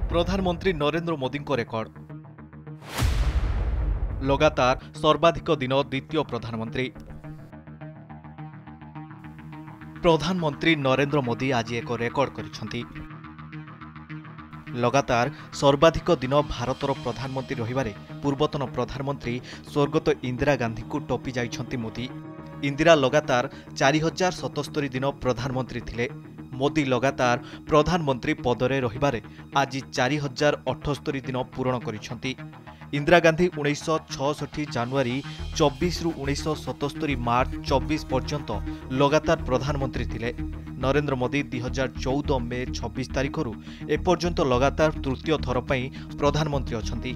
प्रधानमंत्री नरेंद्र मोदी को रेकर्ड लगातार सर्वाधिक दिन द्वितीय प्रधानमंत्री नरेंद्र मोदी आज एक रेकर्ड करिसेंती। लगातार सर्वाधिक दिन भारतर प्रधानमंत्री रहिबारे पूर्वतन प्रधानमंत्री स्वर्गत इंदिरा गांधी को टपी जाइछंती मोदी। इंदिरा लगातार 4077 दिन प्रधानमंत्री थिले। मोदी लगातार प्रधानमंत्री पदरे रहिबारे आज 4078 दिन पूरण करिछंती। इंदिरा गांधी 1966 जनवरी 24 रु 1977 मार्च 24 पर्यंत लगातार प्रधानमंत्री थिले। नरेंद्र मोदी 2014 मे 26 तारिख रु एपर्यंत लगातार तृतीय थर पई प्रधानमंत्री अछंती।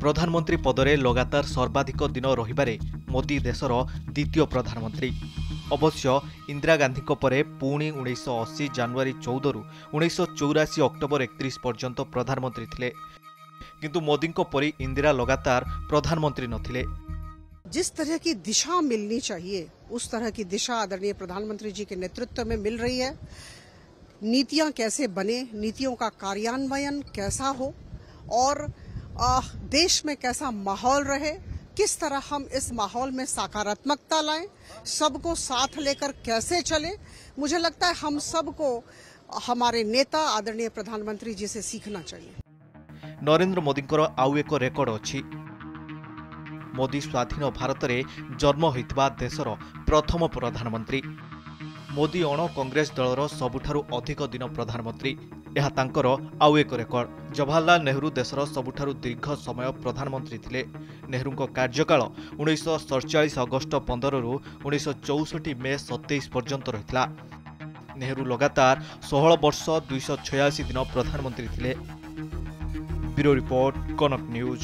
प्रधानमंत्री पदरे लगातार सर्वाधिक दिन रहिबारे मोदी देशर द्वितीय प्रधानमंत्री। अवश्य इंदिरा गांधी परे पुणी 1980 जनवरी 14 रु 1984 अक्टोबर 31 पर्यंत प्रधानमंत्री थिले। किंतु मोदी को परी इंदिरा लगातार प्रधानमंत्री नथिले। जिस तरह की दिशा मिलनी चाहिए उस तरह की दिशा आदरणीय प्रधानमंत्री जी के नेतृत्व में मिल रही है। नीतियां कैसे बने, नीतियों का कार्यान्वयन कैसा हो और देश में कैसा माहौल रहे, किस तरह हम इस माहौल में सकारात्मकता लाएं, सबको साथ लेकर कैसे चले, मुझे लगता है हम सबको हमारे नेता आदरणीय प्रधानमंत्री जी से सीखना चाहिए। नरेंद्र मोदी आउ एक रेकर्ड अच्छी। मोदी स्वाधीन भारत में जन्म होइतबा देशर प्रथम प्रधानमंत्री। मोदी अण कांग्रेस दलर सबुठारु अधिक दिन प्रधानमंत्री। यह तांकर आउ एक रेकर्ड। जवाहरलाल नेहरू देशर सबुठारु दीर्घ समय प्रधानमंत्री थिले। नेहरू कार्यकाल 1947 अगस्ट 15 रु 1964 मे 27 पर्यंत रहितला। नेहरू लगातार 16 वर्ष 286 दिन प्रधानमंत्री थिले। ब्यूरो रिपोर्ट, कनक न्यूज।